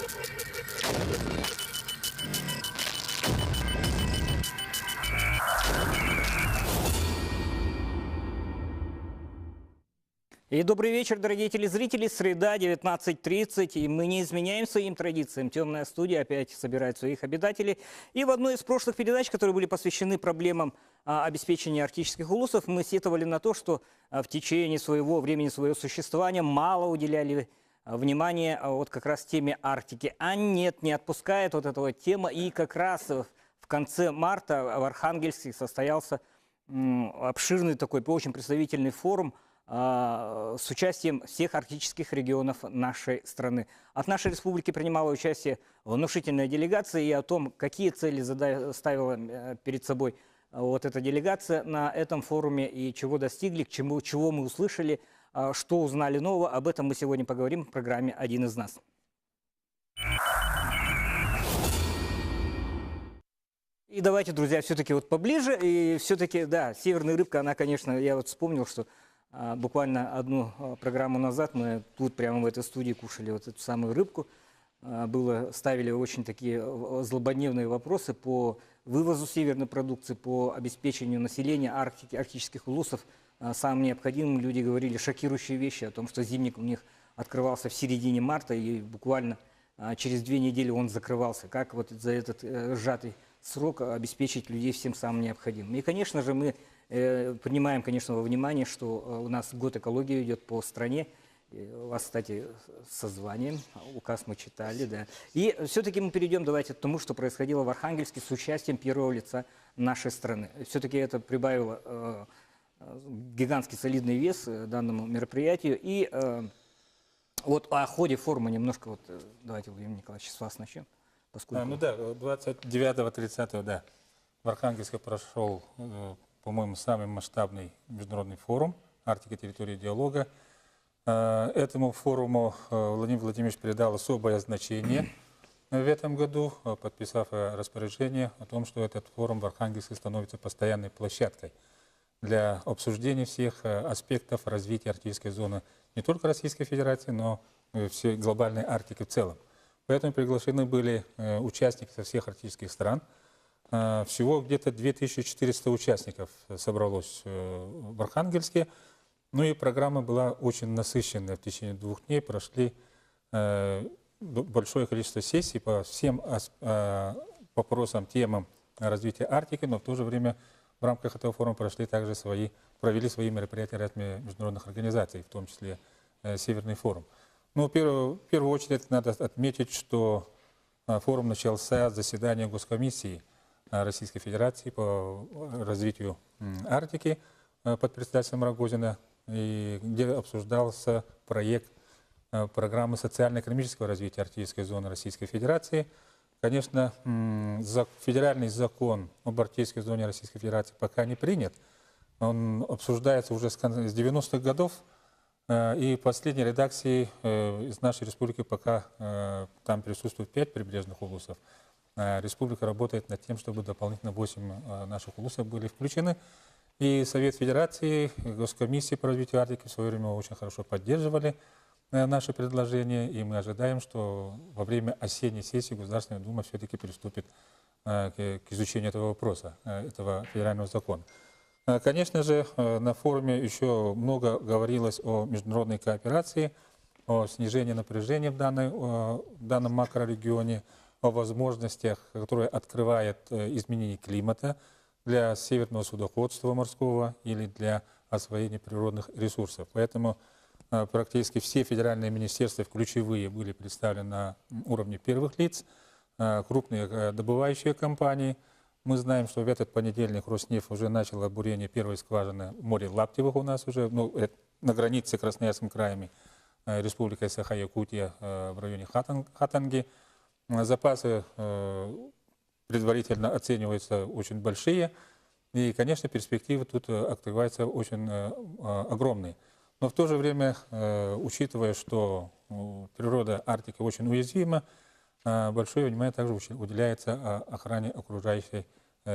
добрый вечер, дорогие телезрители. Среда, 19:30, и мы не изменяем своим традициям. Темная студия опять собирает своих обитателей. И в одной из прошлых передач, которые были посвящены проблемам обеспечения арктических улусов, мы сетовали на то, что в течение своего времени, своего существования мало уделяли внимания вот как раз теме Арктики. А нет, не отпускает вот этого тема. И как раз в конце марта в Архангельске состоялся обширный такой, очень представительный форум с участием всех арктических регионов нашей страны. От нашей республики принимала участие внушительная делегация, и о том, какие цели ставила перед собой вот эта делегация на этом форуме и чего достигли, чего мы услышали, что узнали нового, об этом мы сегодня поговорим в программе «Один из нас». И давайте, друзья, все-таки вот поближе, и все-таки, да, северная рыбка, она, конечно, я вот вспомнил, что буквально одну программу назад мы тут прямо в этой студии кушали вот эту самую рыбку. Ставили очень такие злободневные вопросы по вывозу северной продукции, по обеспечению населения арктических улусов самым необходимым. Люди говорили шокирующие вещи о том, что зимник у них открывался в середине марта, и буквально через 2 недели он закрывался. Как вот за этот сжатый срок обеспечить людей всем самым необходимым. И, конечно же, мы принимаем, конечно, во внимание, что у нас год экологии идет по стране. У вас, кстати, со званием, указ мы читали, да. И все-таки мы перейдем, давайте, к тому, что происходило в Архангельске с участием первого лица нашей страны. Все-таки это прибавило гигантский солидный вес данному мероприятию. И вот о ходе форума немножко, вот, давайте, Владимир Николаевич, с вас начнем. Поскольку... Ну да, 29-30, да, в Архангельске прошел, по-моему, самый масштабный международный форум «Арктика. Территория диалога». Этому форуму Владимир Владимирович придал особое значение в этом году, подписав распоряжение о том, что этот форум в Архангельске становится постоянной площадкой для обсуждения всех аспектов развития арктической зоны не только Российской Федерации, но и всей глобальной Арктики в целом. Поэтому приглашены были участники со всех арктических стран. Всего где-то 2400 участников собралось в Архангельске. Ну и программа была очень насыщенная. В течение 2 дней прошли большое количество сессий по всем вопросам, темам развития Арктики, но в то же время в рамках этого форума провели свои мероприятия ряд международных организаций, в том числе Северный форум. Ну, в первую очередь надо отметить, что форум начался с заседания Госкомиссии Российской Федерации по развитию Арктики под председательством Рогозина, и где обсуждался проект программы социально-экономического развития арктической зоны Российской Федерации. Конечно, федеральный закон об арктической зоне Российской Федерации пока не принят. Он обсуждается уже с 90-х годов, и в последней редакции из нашей республики пока там присутствует 5 прибрежных улусов. Республика работает над тем, чтобы дополнительно 8 наших улусов были включены. И Совет Федерации, Госкомиссия по развитию Арктики в свое время очень хорошо поддерживали наши предложения. И мы ожидаем, что во время осенней сессии Государственная Дума все-таки приступит к изучению этого вопроса, этого федерального закона. Конечно же, на форуме еще много говорилось о международной кооперации, о снижении напряжения в данном макрорегионе, о возможностях, которые открывает изменение климата для северного судоходства морского или для освоения природных ресурсов. Поэтому практически все федеральные министерства ключевые были представлены на уровне первых лиц, крупные добывающие компании. Мы знаем, что в этот понедельник Роснефть уже начал бурение первой скважины в море Лаптевых у нас уже, на границе с Красноярским краем, Республикой Саха-Якутия в районе Хатанги. Запасы предварительно оцениваются очень большие, и, конечно, перспективы тут открываются очень огромные. Но в то же время, учитывая, что природа Арктики очень уязвима, большое внимание также уделяется охране окружающей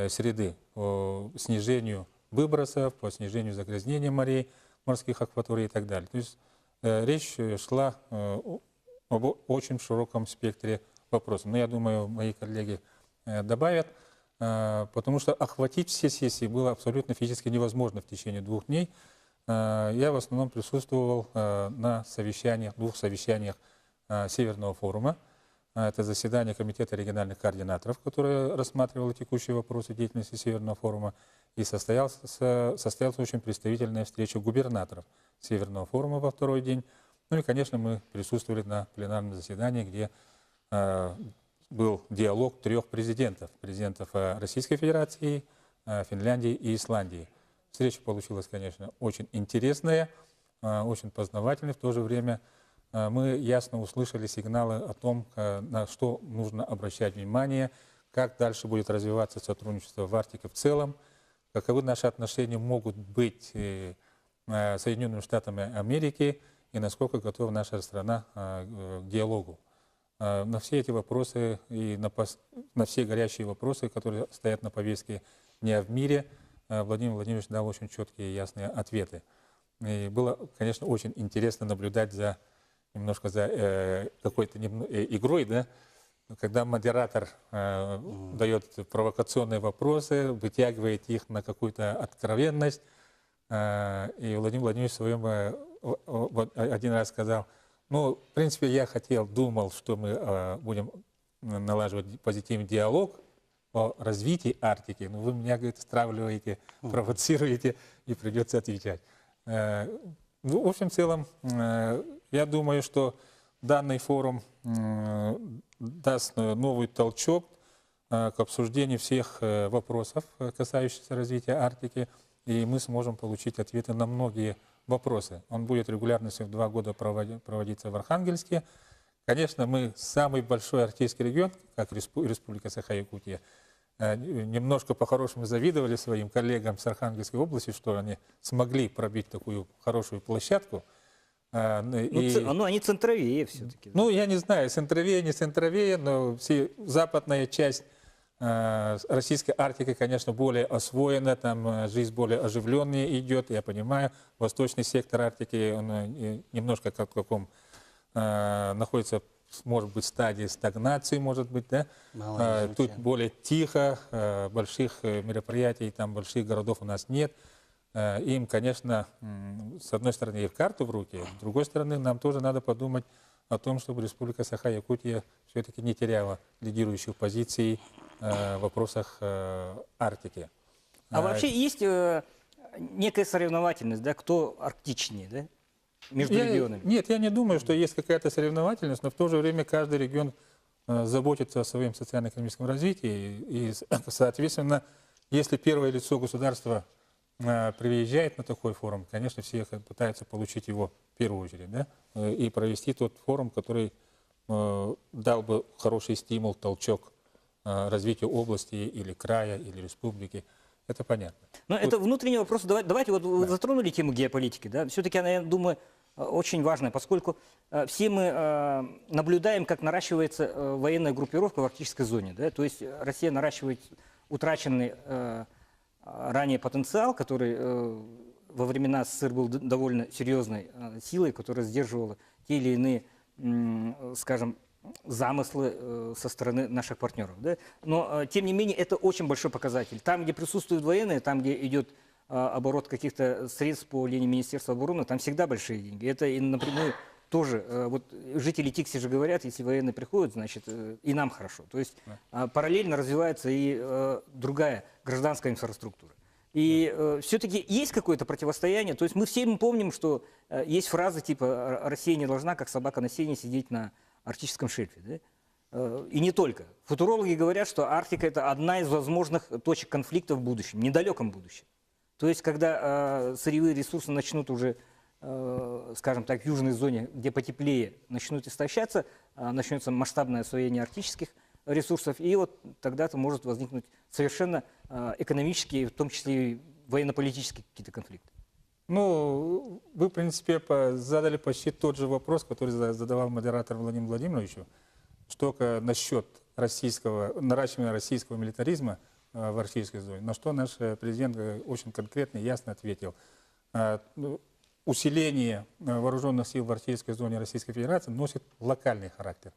среды, по снижению выбросов, по снижению загрязнения морей, морских акваторий и так далее. То есть речь шла о об очень широком спектре вопросов. Но я думаю, мои коллеги добавят, потому что охватить все сессии было абсолютно физически невозможно в течение 2 дней. Я в основном присутствовал на совещаниях, 2 совещаниях Северного форума. Это заседание Комитета региональных координаторов, которое рассматривало текущие вопросы деятельности Северного форума. И состоялась очень представительная встреча губернаторов Северного форума во 2-й день. Ну и, конечно, мы присутствовали на пленарном заседании, где был диалог 3 президентов. Президентов Российской Федерации, Финляндии и Исландии. Встреча получилась, конечно, очень интересная, очень познавательная в то же время. Мы ясно услышали сигналы о том, на что нужно обращать внимание, как дальше будет развиваться сотрудничество в Арктике в целом, каковы наши отношения могут быть с Соединенными Штатами Америки и насколько готова наша страна к диалогу. На все эти вопросы и на все горячие вопросы, которые стоят на повестке дня в мире, Владимир Владимирович дал очень четкие и ясные ответы. И было, конечно, очень интересно наблюдать немножко за какой-то игрой, да, когда модератор дает провокационные вопросы, вытягивает их на какую-то откровенность. И Владимир Владимирович в своем один раз сказал: ну, в принципе, я думал, что мы будем налаживать позитивный диалог о развитии Арктики, но вы меня, говорит, стравливаете, провоцируете, и придется отвечать. Ну, в общем, в целом, я думаю, что данный форум даст новый толчок к обсуждению всех вопросов, касающихся развития Арктики, и мы сможем получить ответы на многие вопросы. Он будет регулярностью в 2 года проводиться в Архангельске. Конечно, мы самый большой арктический регион, как Республика Саха-Якутия. Немножко по-хорошему завидовали своим коллегам с Архангельской области, что они смогли пробить такую хорошую площадку. Ну, они центровее все-таки. Ну, я не знаю, центровее, не центровее, но западная часть российской Арктики, конечно, более освоена, там жизнь более оживленная идет, я понимаю. Восточный сектор Арктики, он немножко как в каком находится, может быть, в стадии стагнации, может быть, да? Тут более тихо, больших мероприятий, там больших городов у нас нет. Им, конечно, с одной стороны, их карту в руки, с другой стороны, нам тоже надо подумать о том, чтобы Республика Саха-Якутия все-таки не теряла лидирующих позиций в вопросах Арктики. А вообще есть некая соревновательность, да, кто арктичнее, да, между регионами? Нет, я не думаю, что есть какая-то соревновательность, но в то же время каждый регион заботится о своем социально-экономическом развитии. И, соответственно, если первое лицо государства приезжает на такой форум, конечно, все пытаются получить его в первую очередь, да, и провести тот форум, который дал бы хороший стимул, толчок развитию области или края, или республики. Это понятно. Но это внутренний вопрос. Давайте вот вы затронули тему геополитики. Да? Все-таки она, я думаю, очень важная, поскольку все мы наблюдаем, как наращивается военная группировка в арктической зоне. Да? То есть Россия наращивает утраченный ранее потенциал, который во времена СССР был довольно серьезной силой, которая сдерживала те или иные, скажем, замыслы со стороны наших партнеров. Да? Но, тем не менее, это очень большой показатель. Там, где присутствуют военные, там, где идет оборот каких-то средств по линии Министерства обороны, там всегда большие деньги. Это и напрямую тоже, вот жители Тикси же говорят, если военные приходят, значит, и нам хорошо. То есть параллельно развивается и другая гражданская инфраструктура. И все-таки есть какое-то противостояние. То есть мы все помним, что есть фразы типа «Россия не должна, как собака на сене, сидеть на арктическом шельфе». Да? И не только. Футурологи говорят, что Арктика – это одна из возможных точек конфликта в будущем, недалеком будущем. То есть когда сырьевые ресурсы начнут уже, скажем так, в южной зоне, где потеплее, начнут истощаться, начнется масштабное освоение арктических ресурсов, и вот тогда-то может возникнуть совершенно экономические, в том числе и военно-политические какие-то конфликты. Ну, вы, в принципе, задали почти тот же вопрос, который задавал модератор Владимир Владимировичу, что насчет наращивания российского милитаризма в арктической зоне, на что наш президент очень конкретно и ясно ответил. усиление вооруженных сил в Арктической зоне Российской Федерации носит локальный характер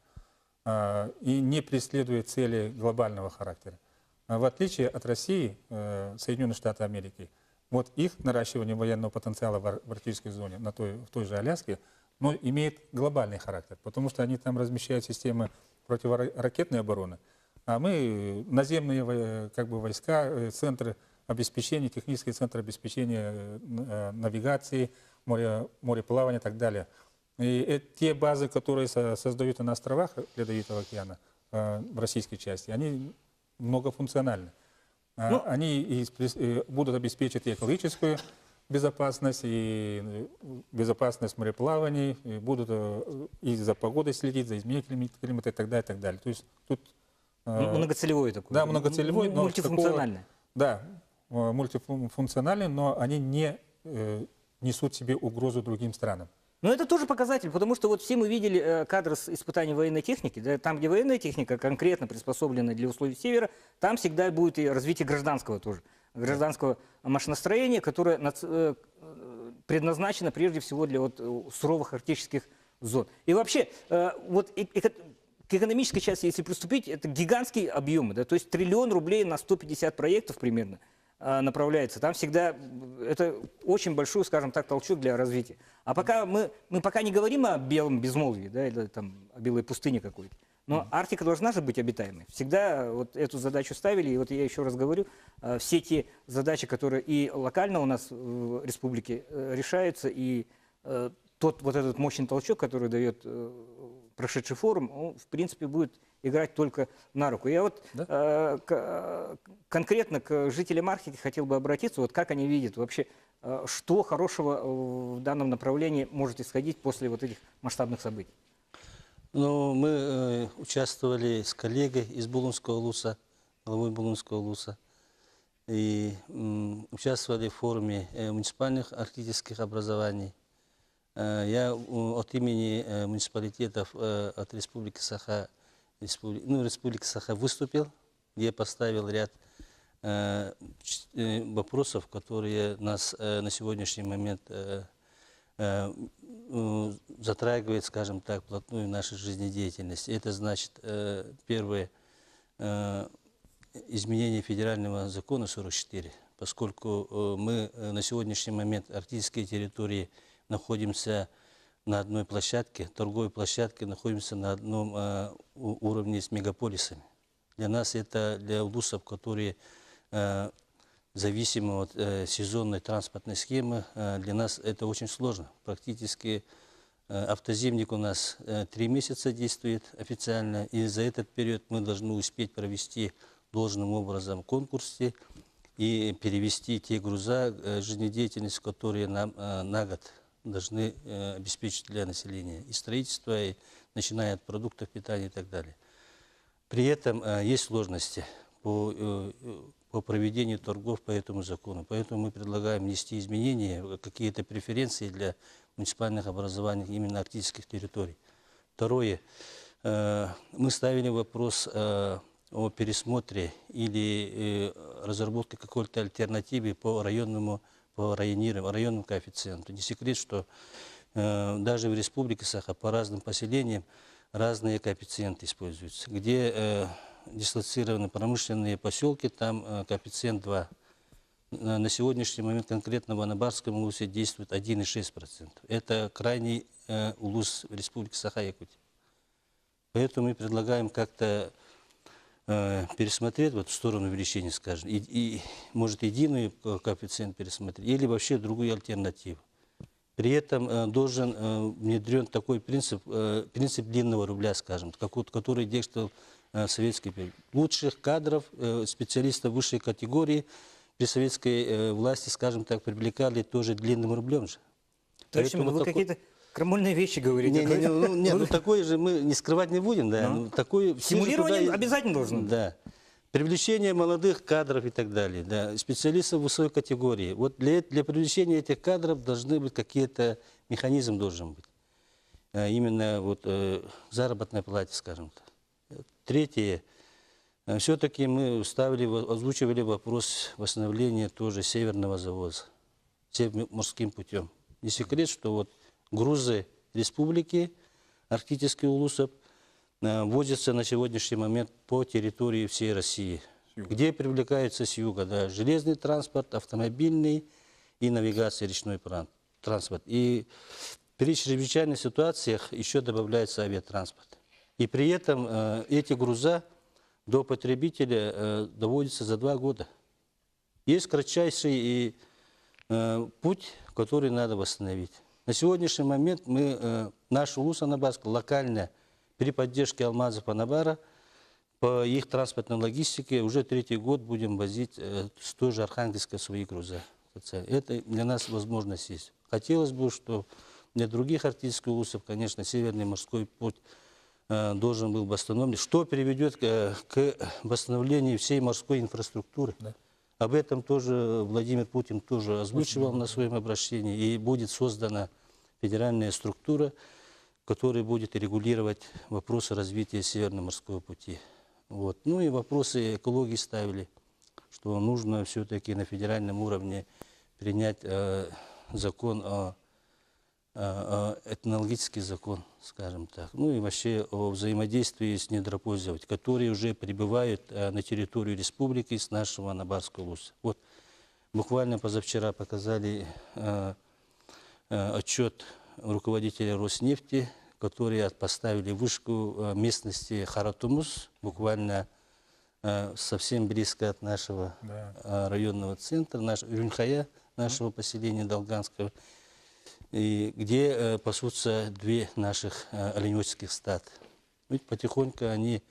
и не преследует цели глобального характера. В отличие от России, Соединенных Штатов Америки, вот их наращивание военного потенциала в арктической зоне, в той же Аляске, но имеет глобальный характер, потому что они там размещают системы противоракетной обороны, а мы наземные как бы, войска, центры обеспечения, технические центры обеспечения навигации, мореплавания и так далее. И те базы, которые создают на островах Ледовитого океана в российской части, они многофункциональны. Они будут обеспечить и экологическую безопасность, и безопасность мореплаваний, и будут и за погодой следить, за изменением климата и так далее, и так далее. То есть тут... Многоцелевой такой. Да, многоцелевой. Но мультифункциональный. Да, мультифункциональный, но они не несут себе угрозу другим странам. Но это тоже показатель, потому что вот все мы видели кадры с испытаний военной техники, да, там, где военная техника конкретно приспособлена для условий Севера, там всегда будет и развитие гражданского тоже, гражданского машиностроения, которое предназначено прежде всего для вот суровых арктических зон. И вообще, вот к экономической части, если приступить, это гигантские объемы, да, то есть 1 000 000 000 рублей на 150 проектов примерно направляется. Там всегда это очень большой, скажем так, толчок для развития. А пока мы пока не говорим о белом безмолвии, да, или там о белой пустыне какой-то. Но Арктика должна же быть обитаемой. Всегда вот эту задачу ставили, и вот я еще раз говорю, все те задачи, которые и локально у нас в республике решаются, и тот вот этот мощный толчок, который дает прошедший форум, он, в принципе, будет играть только на руку. Я вот конкретно к жителям Арктики хотел бы обратиться, вот как они видят вообще, что хорошего в данном направлении может исходить после вот этих масштабных событий. Ну, мы участвовали с коллегой из Булунского ЛУСа, главой Булунского ЛУСа, и участвовали в форуме муниципальных арктических образований. Я от имени муниципалитетов от Республики Саха, Республики Саха выступил, где поставил ряд вопросов, которые нас на сегодняшний момент затрагивает, скажем так, вплотную в нашей жизнедеятельности. Это значит, первое, изменение федерального закона 44, поскольку мы на сегодняшний момент арктические территории находимся на одной площадке, торговой площадке, находимся на одном уровне с мегаполисами. Для нас это, для улусов, которые зависимы от сезонной транспортной схемы, для нас это очень сложно. Практически автозимник у нас 3 месяца действует официально, и за этот период мы должны успеть провести должным образом конкурсы и перевести те груза, жизнедеятельность, которые нам на год должны обеспечить для населения. И строительство, и начиная от продуктов питания и так далее. При этом есть сложности по проведению торгов по этому закону. Поэтому мы предлагаем внести изменения, какие-то преференции для муниципальных образований именно арктических территорий. Второе. Мы ставили вопрос о пересмотре или разработке какой-то альтернативы по районному коэффициенту. Не секрет, что даже в Республике Саха по разным поселениям разные коэффициенты используются. Где дислоцированы промышленные поселки, там коэффициент 2. На сегодняшний момент конкретно в Анабарском улусе действует 1,6%. Это крайний улус в Республике Саха-Якутия. Поэтому мы предлагаем как-то пересмотреть вот в сторону увеличения, скажем, и может единый коэффициент пересмотреть, или вообще другую альтернативу. При этом должен внедрен такой принцип длинного рубля, скажем, который действовал в советский период. Лучших кадров, специалистов высшей категории при советской власти, скажем так, привлекали тоже длинным рублем же. То есть вы какие-то крамольные вещи говорите. Нет, такое же мы не скрывать не будем, да. Стимулирование обязательно должно быть. Да. Привлечение молодых кадров и так далее, да, специалистов высокой категории. Вот для привлечения этих кадров должны быть какие-то, механизм должен быть. Именно вот заработной плате, скажем так. Третье. Все-таки мы озвучивали вопрос восстановления тоже северного завоза морским путем. Не секрет, что вот грузы республики Арктический Улусов возятся на сегодняшний момент по территории всей России, где привлекаются с юга, да, железный транспорт, автомобильный и навигация, речной транспорт. И при чрезвычайных ситуациях еще добавляется авиатранспорт. И при этом эти груза до потребителя доводятся за 2 года. Есть кратчайший путь, который надо восстановить. На сегодняшний момент мы, наш Улус Анабарск, локально при поддержке Алмазов Анабара по их транспортной логистике уже 3-й год будем возить с той же Архангельска свои груза. Это для нас возможность есть. Хотелось бы, что для других арктических улусов, конечно, Северный морской путь должен был восстановлен, что приведет к восстановлению всей морской инфраструктуры. Да. Об этом тоже Владимир Путин тоже озвучивал на своем обращении. И будет создана федеральная структура, которая будет регулировать вопросы развития Северного морского пути. Вот. Ну и вопросы экологии ставили, что нужно все-таки на федеральном уровне принять закон этнологический закон, скажем так. Ну и вообще о взаимодействии с недропользователями, которые уже прибывают на территорию республики с нашего Анабарского улуса. Вот буквально позавчера показали отчет руководителя Роснефти, которые поставили вышку местности Харатумус, буквально совсем близко от нашего районного центра, Юнхая, нашего поселения Долганского, и где пасутся 2 наших оленеводческих стад. Ведь потихоньку они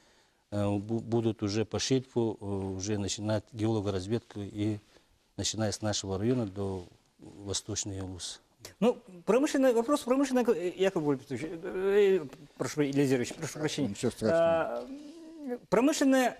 будут уже по шельфу уже начинать геологоразведку, и начиная с нашего района до Восточной Улуса. Ну, вопрос промышленный, Яков Гульпетович, прошу, Елизарович, прошу прощения. Ничего страшного. Промышленная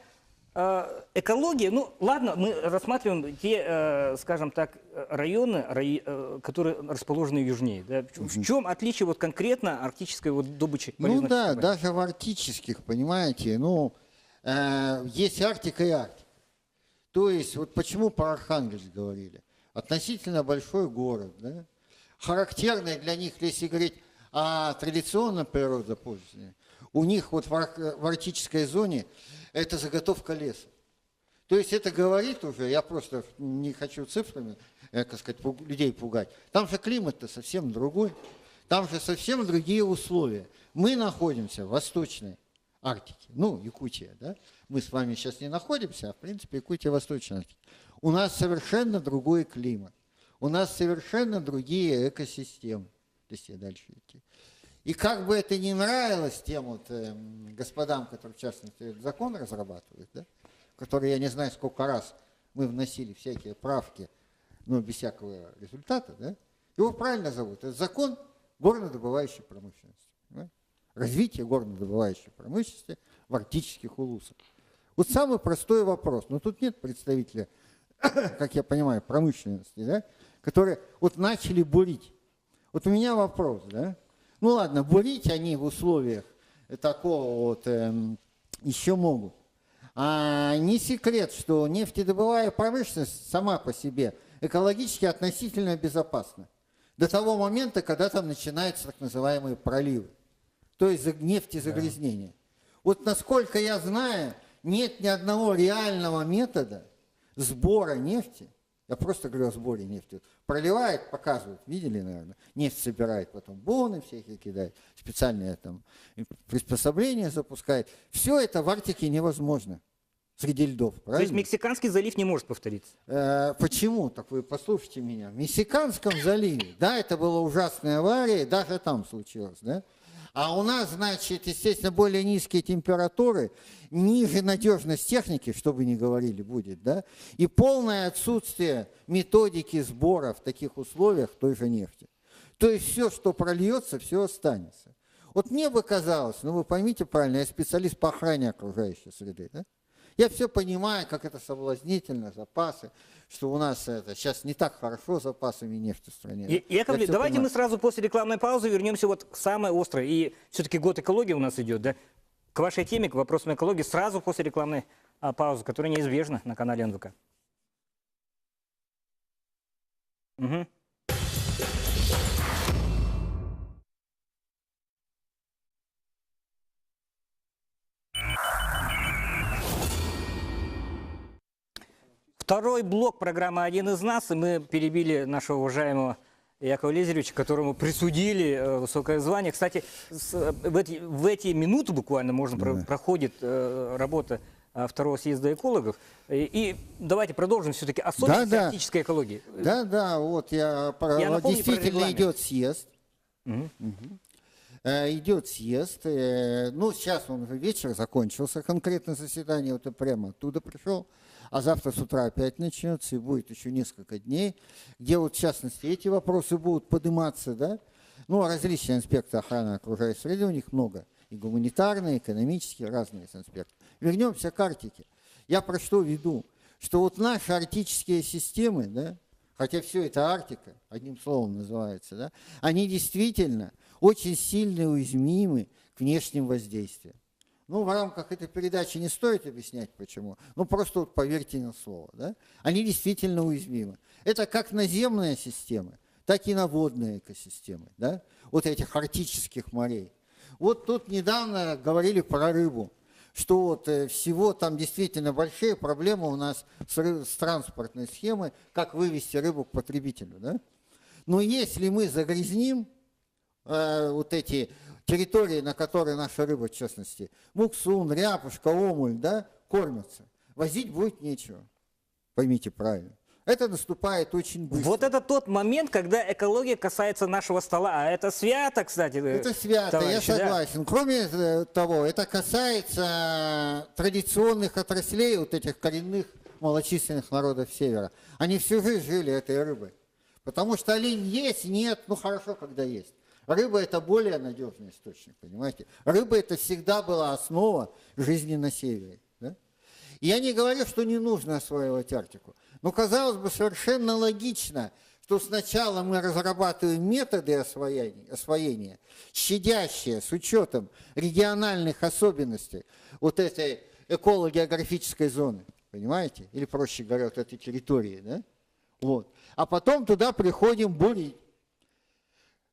экология, ну ладно, мы рассматриваем те, скажем так, районы, которые расположены южнее. Да? В чем отличие вот конкретно арктической вот добычи? Ну да, даже в арктических, понимаете, ну, есть Арктика и Арктика. То есть, вот почему про Архангельск говорили? Относительно большой город, да? Характерный для них, если говорить о традиционном природопользовании, у них вот в арктической зоне это заготовка леса. То есть это говорит уже, я просто не хочу цифрами, так сказать, людей пугать, там же климат-то совсем другой, там же совсем другие условия. Мы находимся в Восточной Арктике, ну, Якутия, да? Мы с вами сейчас не находимся, а в принципе Якутия, Восточная Арктика. У нас совершенно другой климат, у нас совершенно другие экосистемы, если дальше идти. И как бы это ни нравилось тем вот господам, которые в частности этот закон разрабатывают, да, который я не знаю сколько раз мы вносили всякие правки, но без всякого результата, да, его правильно зовут. Это закон горнодобывающей промышленности. Да? Развитие горнодобывающей промышленности в арктических улусах. Вот самый простой вопрос, но тут нет представителя, как я понимаю, промышленности, да, которые вот начали бурить. Вот у меня вопрос, да. Ну ладно, бурить они в условиях такого вот еще могут. А не секрет, что нефтедобывая промышленность сама по себе экологически относительно безопасна. До того момента, когда там начинаются так называемые проливы. То есть нефтезагрязнение. Вот насколько я знаю, нет ни одного реального метода сбора нефти. Я просто говорю о сборе нефти. Проливает, показывают, видели, наверное, нефть собирает, потом боны всякие кидает, специальные там приспособления запускает. Все это в Арктике невозможно среди льдов, правильно? То есть Мексиканский залив не может повториться? Почему? Так вы послушайте меня. В Мексиканском заливе, да, это была ужасная авария, даже там случилось, да? А у нас, значит, естественно, более низкие температуры, ниже надежность техники, что бы ни говорили, будет, да, и полное отсутствие методики сбора в таких условиях той же нефти. То есть все, что прольется, все останется. Вот мне бы казалось, ну вы поймите правильно, я специалист по охране окружающей среды, да? Я все понимаю, как это соблазнительно, запасы, что у нас это сейчас не так хорошо с запасами нефти в стране. Яковлев, давайте мы сразу после рекламной паузы вернемся вот к самой острой. И все-таки год экологии у нас идет, да? К вашей теме, к вопросам экологии сразу после рекламной паузы, которая неизбежна на канале НВК. Угу. Второй блок программы «Один из нас», и мы перебили нашего уважаемого Якова Лезеревича, которому присудили высокое звание. Кстати, в эти минуты буквально проходит работа второго съезда экологов. И давайте продолжим все-таки особенности арктической экологии. Да, вот напомню действительно идет съезд. Мгм. Идет съезд. Ну, сейчас он уже вечер закончился, конкретно заседание, вот я прямо оттуда пришел. А завтра с утра опять начнется, и будет еще несколько дней, где вот в частности эти вопросы будут подниматься, да. Ну, различные инспекции охраны окружающей среды, у них много. И гуманитарные, и экономические, разные инспекции. Вернемся к Арктике. Я про что веду? Что вот наши арктические системы, да, хотя все это Арктика, одним словом называется, да, они действительно очень сильно уязвимы к внешним воздействиям. Ну, в рамках этой передачи не стоит объяснять, почему. Ну, просто вот поверьте на слово. Да? Они действительно уязвимы. Это как наземные системы, так и наводные экосистемы. Да? Вот этих арктических морей. Вот тут недавно говорили про рыбу, что вот всего там действительно большие проблемы у нас с транспортной схемой, как вывести рыбу к потребителю. Да? Но если мы загрязним вот эти территории, на которые наша рыба, в частности, муксун, ряпушка, омуль, да, кормятся, возить будет нечего. Поймите правильно. Это наступает очень быстро. Вот это тот момент, когда экология касается нашего стола. А это свято, кстати. Это свято, товарищи, я согласен. Да? Кроме того, это касается традиционных отраслей, вот этих коренных малочисленных народов Севера. Они всю жизнь жили этой рыбой. Потому что олень есть, нет, ну хорошо, когда есть. Рыба – это более надежный источник, понимаете? Рыба – это всегда была основа жизни на севере. Да? И я не говорю, что не нужно осваивать Арктику. Но, казалось бы, совершенно логично, что сначала мы разрабатываем методы освоения, щадящие с учетом региональных особенностей вот этой эколого-географической зоны, понимаете? Или, проще говоря, вот этой территории. Да? Вот. А потом туда приходим бурить.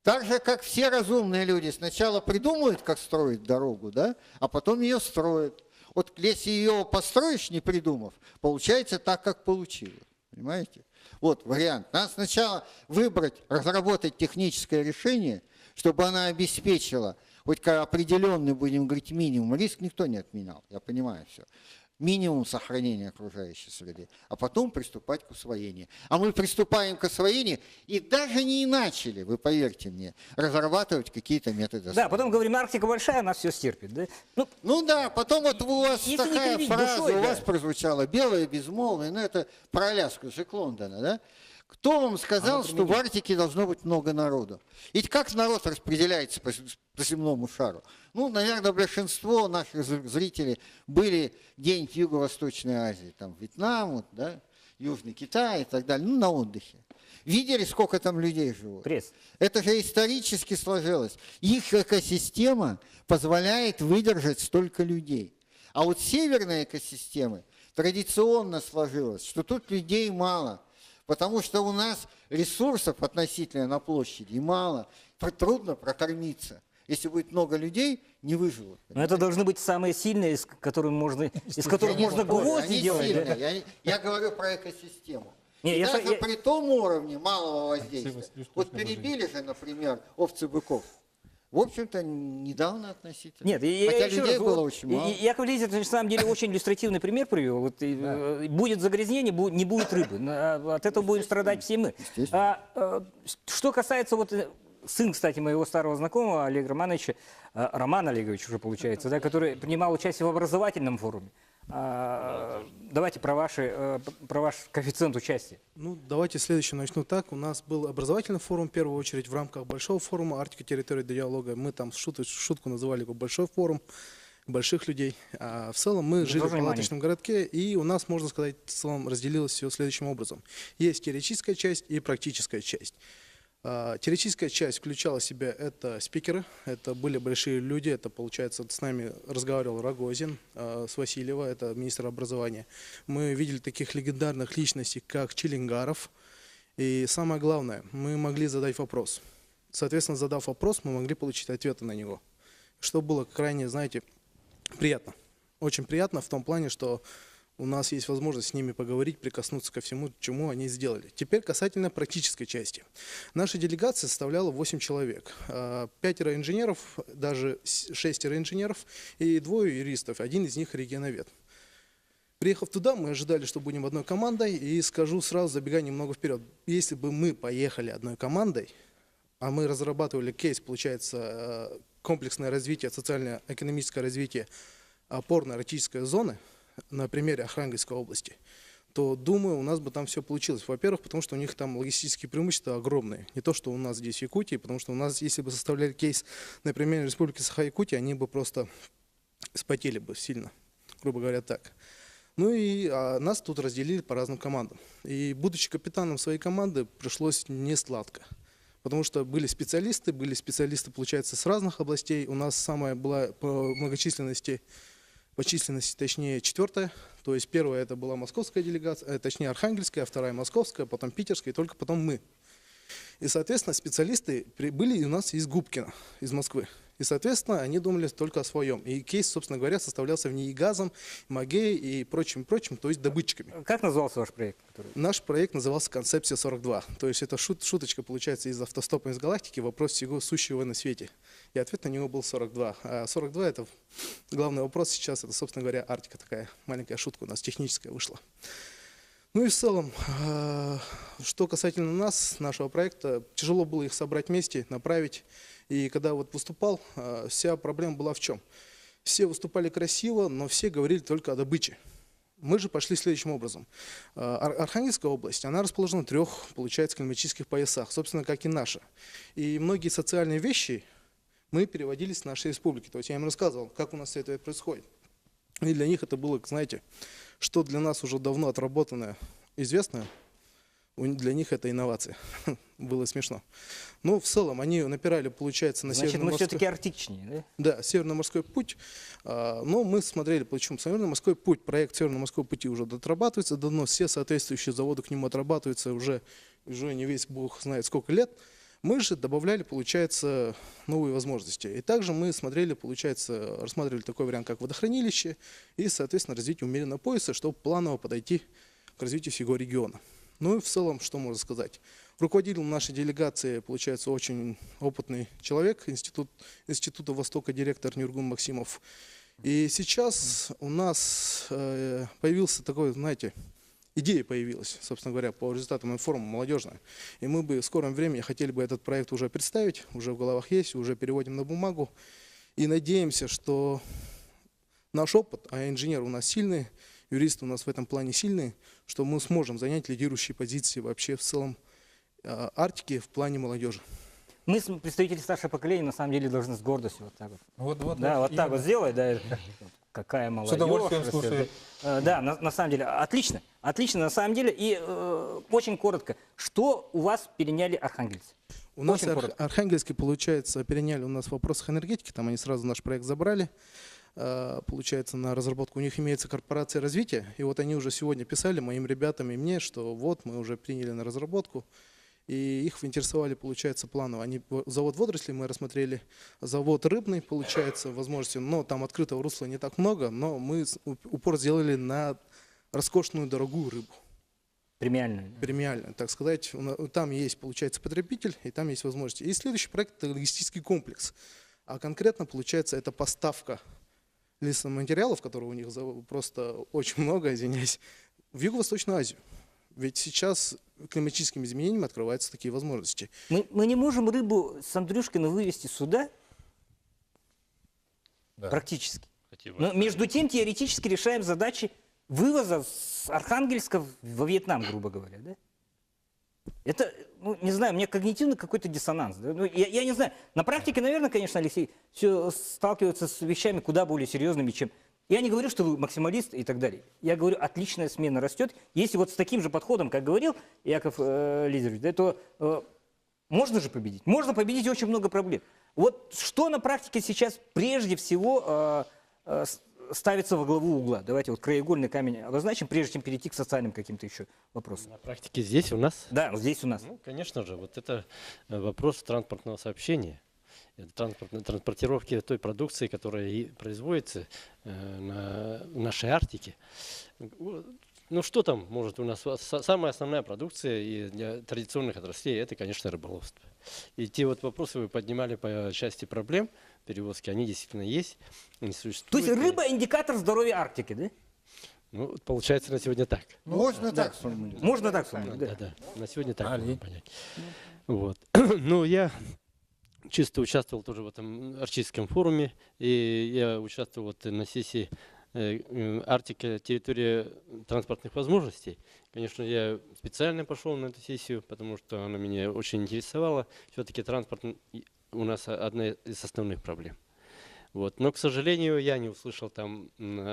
Так же, как все разумные люди сначала придумывают, как строить дорогу, да, а потом ее строят. Вот если ее построишь, не придумав, получается так, как получилось. Понимаете? Вот вариант. Надо сначала выбрать, разработать техническое решение, чтобы она обеспечила, хоть определенный, будем говорить, минимум. Риск никто не отменял, я понимаю все. Минимум сохранения окружающей среды, а потом приступать к усвоению. А мы приступаем к освоению и даже не начали, вы поверьте мне, разрабатывать какие-то методы освоения. Да, потом говорим, Арктика большая, она все стерпит. Да? Ну да, потом вот у вас если такая фраза душой, у вас да. прозвучала, белое безмолвие, ну это про Аляску, Джек Лондона, да? Кто вам сказал, что в Арктике должно быть много народу? Ведь как народ распределяется по земному шару? Ну, наверное, большинство наших зрителей были где-нибудь в Юго-Восточной Азии, там Вьетнам, вот, да, Южный Китай и так далее, ну, на отдыхе. Видели, сколько там людей живут? Пресс. Это же исторически сложилось. Их экосистема позволяет выдержать столько людей. А вот северные экосистемы традиционно сложилось, что тут людей мало. Потому что у нас ресурсов относительно на площади мало, трудно прокормиться. Если будет много людей, не выживут. Но это должны быть самые сильные, из которых можно гвозди делать. Да? Я говорю про экосистему. Не, И даже при том уровне малого воздействия. Вот перебили же, например, овцы-быков. В общем-то, недавно относительно. Нет, хотя людей было очень мало. Яков Лезеревич, на самом деле, очень иллюстративный пример привел. Вот, будет загрязнение, не будет рыбы. От этого будем страдать все мы. Что касается, вот, сын, кстати, моего старого знакомого, Олега Романовича, Роман Олегович уже получается, да, который принимал участие в образовательном форуме. Давайте про ваш коэффициент участия. Ну, давайте следующее начну так. У нас был образовательный форум, в первую очередь, в рамках большого форума «Арктика. Территория диалога». Мы там шутку называли как большой форум больших людей. А в целом мы жили в палаточном городке, и у нас, можно сказать, в целом разделилось все следующим образом. Есть теоретическая часть и практическая часть. Теоретическая часть включала в себя это спикеры, это были большие люди, это, получается, с нами разговаривал Рогозин с Васильева, это министр образования. Мы видели таких легендарных личностей, как Челенгаров. И самое главное, мы могли задать вопрос. Соответственно, задав вопрос, мы могли получить ответы на него. Что было крайне, знаете, приятно. Очень приятно в том плане, что у нас есть возможность с ними поговорить, прикоснуться ко всему, чему они сделали. Теперь касательно практической части. Наша делегация составляла 8 человек. 5 инженеров, даже 6 инженеров и 2 юристов, один из них регионовед. Приехав туда, мы ожидали, что будем одной командой, и скажу сразу, забегая немного вперед, если бы мы поехали одной командой, а мы разрабатывали кейс, получается, комплексное развитие, социально-экономическое развитие опорно-арктической зоны на примере Архангельской области, то, думаю, у нас бы там все получилось. Во-первых, потому что у них там логистические преимущества огромные. Не то, что у нас здесь в Якутии, потому что у нас, если бы составляли кейс на примере Республики Саха-Якутия, они бы просто спотели бы сильно, грубо говоря, так. Ну и нас тут разделили по разным командам. И будучи капитаном своей команды, пришлось не сладко. Потому что были специалисты, получается, с разных областей. У нас самая была по многочисленности, по численности, точнее, 4-я. То есть 1-я это была московская делегация, точнее Архангельская, 2-я московская, потом питерская, и только потом мы. И, соответственно, специалисты были и у нас из Губкина, из Москвы. И, соответственно, они думали только о своем. И кейс, собственно говоря, составлялся в ней газом, МАГЕ и прочим, то есть добытчиками. Как назывался ваш проект? Наш проект назывался «Концепция 42». То есть это шуточка, получается, из автостопа из галактики, вопрос всего сущего на свете. И ответ на него был 42. А 42 – это главный вопрос сейчас, это, собственно говоря, Арктика. Такая маленькая шутка у нас техническая вышла. Ну и в целом, что касательно нас, нашего проекта, тяжело было их собрать вместе, направить. И когда вот выступал, вся проблема была в чем? Все выступали красиво, но все говорили только о добыче. Мы же пошли следующим образом. Архангельская область, она расположена в 3, получается, климатических поясах, собственно, как и наша. И многие социальные вещи мы переводили с нашей республики. То есть я им рассказывал, как у нас все это происходит. И для них это было, знаете, что для нас уже давно отработанное, известное, для них это инновация. Было смешно. Но в целом они напирали, получается, на Значит, мы северно-морской... все-таки арктичнее, да? Да, Северно-морской путь. Но мы смотрели, почему Северно-морской путь, проект Северно-морского пути уже дотрабатывается давно, все соответствующие заводы к нему отрабатываются уже не весь бог знает сколько лет. Мы же добавляли, получается, новые возможности. И также мы смотрели, получается, рассматривали такой вариант, как водохранилище и, соответственно, развитие умеренного пояса, чтобы планово подойти к развитию всего региона. Ну и в целом, что можно сказать? Руководитель нашей делегации, получается, очень опытный человек, Института Востока, директор Нюргун Максимов. И сейчас у нас появился такой, знаете, идея появилась, собственно говоря, по результатам форума молодежная. И мы бы в скором времени хотели бы этот проект уже представить, уже в головах есть, уже переводим на бумагу. И надеемся, что наш опыт, а инженер у нас сильный, юристы у нас в этом плане сильные, что мы сможем занять лидирующие позиции вообще в целом Арктики в плане молодежи. Мы, представители старшего поколения, на самом деле должны с гордостью вот так вот. Да, Вот так вот сделай, да. Какая молодежь. С удовольствием слушаю. Да, на самом деле, отлично. Отлично, на самом деле. И очень коротко, что у вас переняли архангельцы? У нас архангельские, получается, переняли у нас в вопросах энергетики, там они сразу наш проект забрали. Получается, на разработку у них имеется корпорация развития, и вот они уже сегодня писали моим ребятам и мне, что вот мы уже приняли на разработку, и их интересовали, получается, планово. Они завод водорослей мы рассмотрели, завод рыбный, получается, возможности, но там открытого русла не так много, но мы упор сделали на роскошную дорогую рыбу. Премиальную. Премиальную, так сказать. Там есть, получается, потребитель, и там есть возможности. И следующий проект – это логистический комплекс, а конкретно, получается, это поставка лесоматериалов, которые у них просто очень много, извиняюсь, в Юго-Восточную Азию. Ведь сейчас климатическим изменениям открываются такие возможности. Мы не можем рыбу с Андрюшкина вывести сюда? Да. Практически. Но между тем теоретически решаем задачи вывоза с Архангельска во Вьетнам, грубо говоря. Да? Это, не знаю, у меня когнитивный какой-то диссонанс. Да? Я не знаю. На практике, наверное, конечно, Алексей, все сталкивается с вещами куда более серьезными, чем... Я не говорю, что вы максималист и так далее. Я говорю, отличная смена растет. Если вот с таким же подходом, как говорил Яков Лизаревич, да, то можно же победить. Можно победить очень много проблем. Вот что на практике сейчас прежде всего ставится во главу угла? Давайте вот краеугольный камень обозначим, прежде чем перейти к социальным каким-то еще вопросам. На практике здесь у нас? Да, вот здесь у нас. Ну, конечно же, вот это вопрос транспортного сообщения. транспортировки той продукции, которая и производится в нашей Арктике. Ну что там может у нас? Самая основная продукция и для традиционных отраслей это, конечно, рыболовство. И те вот вопросы вы поднимали по части проблем перевозки, они действительно есть, они То есть существуют. рыба – индикатор здоровья Арктики, да? Ну, получается на сегодня так. Можно так сформулировать. Можно так сформулировать, да. Да, да. На сегодня так Али. можно понять. Вот. Ну, я чисто участвовал тоже в этом арктическом форуме, и я участвовал вот на сессии Арктика, территория транспортных возможностей. Конечно, я специально пошел на эту сессию, потому что она меня очень интересовала. Все-таки транспорт у нас одна из основных проблем. Вот. Но, к сожалению, я не услышал там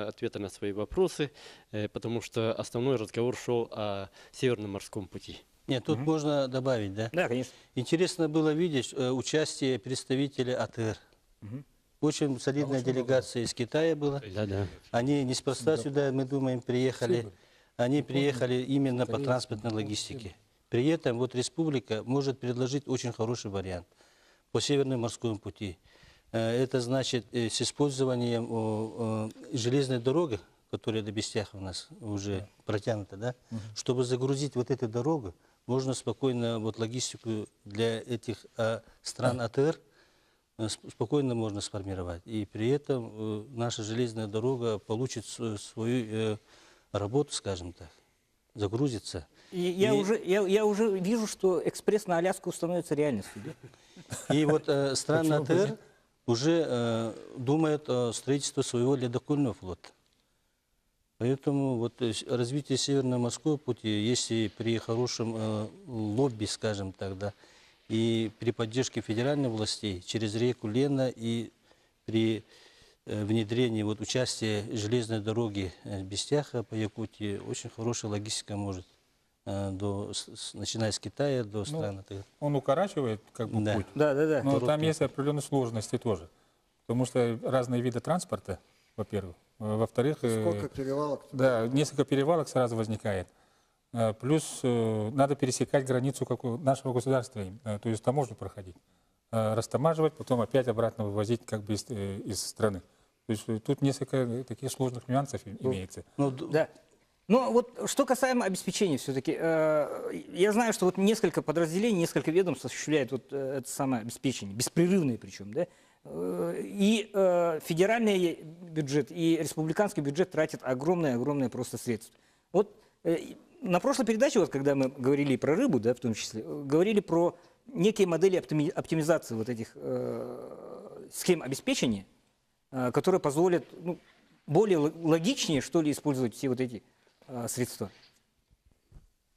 ответа на свои вопросы, потому что основной разговор шел о Северном морском пути. Нет, тут можно добавить, да? Да, конечно. Интересно было видеть участие представителя АТР. Очень солидная делегация из Китая была. Да, да. Они неспроста сюда, мы думаем, приехали. Они приехали именно по транспортной логистике. При этом вот республика может предложить очень хороший вариант по Северному морскому пути. Это значит с использованием железной дороги, которая до Бестяха у нас уже протянута, да? Чтобы загрузить вот эту дорогу, можно спокойно вот логистику для этих стран АТР спокойно можно сформировать. И при этом наша железная дорога получит свою работу, скажем так, загрузится. И я уже вижу, что экспресс на Аляску становится реальностью. Да? И вот страны АТР уже думают о строительстве своего ледокольного флота. Поэтому вот развитие Северного морского пути, если при хорошем лобби, скажем так, да, и при поддержке федеральных властей через реку Лена и при внедрении вот участия железной дороги Бестяха по Якутии, очень хорошая логистика может, начиная с Китая до стран АТР. Он укорачивает как бы Да. путь, Да. но там есть определенные сложности тоже. Потому что разные виды транспорта, во-первых. Во-вторых, Сколько перевалок? да, несколько перевалок сразу возникает. Плюс надо пересекать границу нашего государства, то есть таможню проходить. Растамаживать, потом опять обратно вывозить как бы из страны. То есть тут несколько таких сложных нюансов имеется. Да. Но вот что касаемо обеспечения все-таки, я знаю, что вот несколько подразделений, несколько ведомств осуществляют вот это самое обеспечение, беспрерывное причем, да? И федеральный бюджет, и республиканский бюджет тратят огромные просто средства. Вот на прошлой передаче, вот когда мы говорили про рыбу, да, в том числе, говорили про некие модели оптимизации вот этих схем обеспечения, которые позволят более логичнее, что ли, использовать все вот эти средства.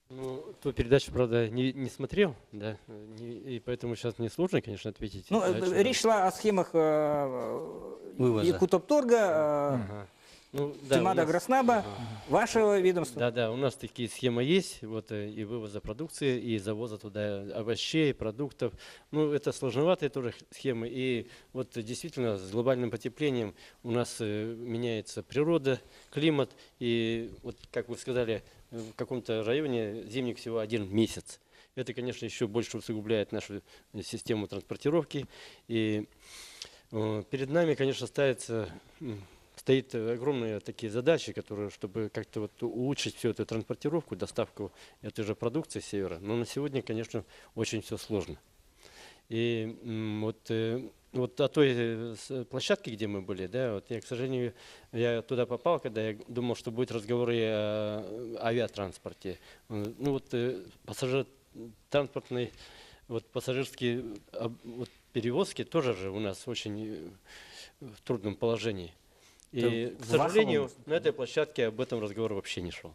Ну, ту передачу, правда, не смотрел, да, и поэтому сейчас мне сложно, конечно, ответить. Ну, Да, что речь шла о схемах Вывоза. Якутопторга, Ага. Ну, да, у Тимада нас- Граснаба, вашего ведомства. Да, у нас такие схемы есть, вот и вывоза продукции, и завоза туда овощей, продуктов. Ну, это сложноватые тоже схемы, и вот действительно с глобальным потеплением у нас меняется природа, климат, и вот, как вы сказали, в каком-то районе зимник всего 1 месяц. Это, конечно, еще больше усугубляет нашу систему транспортировки, и перед нами, конечно, стоит огромные такие задачи, которые, чтобы как-то вот улучшить всю эту транспортировку, доставку этой же продукции с севера. Но на сегодня, конечно, очень все сложно. И вот о той площадке, где мы были, да, вот я, к сожалению, я туда попал, когда я думал, что будет разговор и о авиатранспорте. Ну вот транспортные, вот пассажирские вот, перевозки тоже же у нас очень в трудном положении. И, к сожалению, на этой площадке об этом разговор вообще не шел.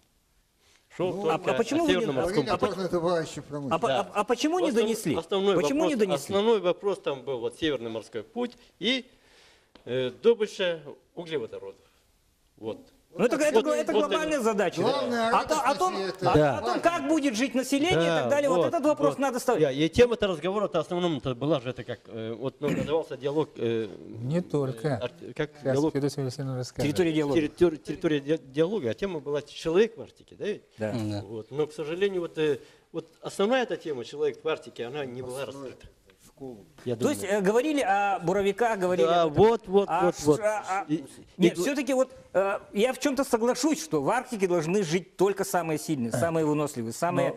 Шел только почему о вы не Северном морском Говорили о пути. горнодобывающей промышленности. А почему не донесли? Почему не донесли? Основной вопрос там был вот Северный морской путь и добыча углеводородов. Вот. Ну, это глобальная задача. да. Главное, О том, это- о том, как будет жить население и так далее, вот этот вопрос надо ставить. И тема-то разговора-то основном-то была же это как, вот назывался диалог... Не только. Как Сейчас диалог... Федосий Васильевна расскажет. Территория диалога. Территория диалога, а тема была «Человек в Арктике», да ведь? Да. Вот. Но, к сожалению, вот основная эта тема «Человек в Арктике», она не была раскрыта. Я То думаю. есть говорили о буровиках, говорили Да, об этом. вот. Нет, все-таки вот я в чем-то соглашусь, что в Арктике должны жить только самые сильные, самые выносливые, самые...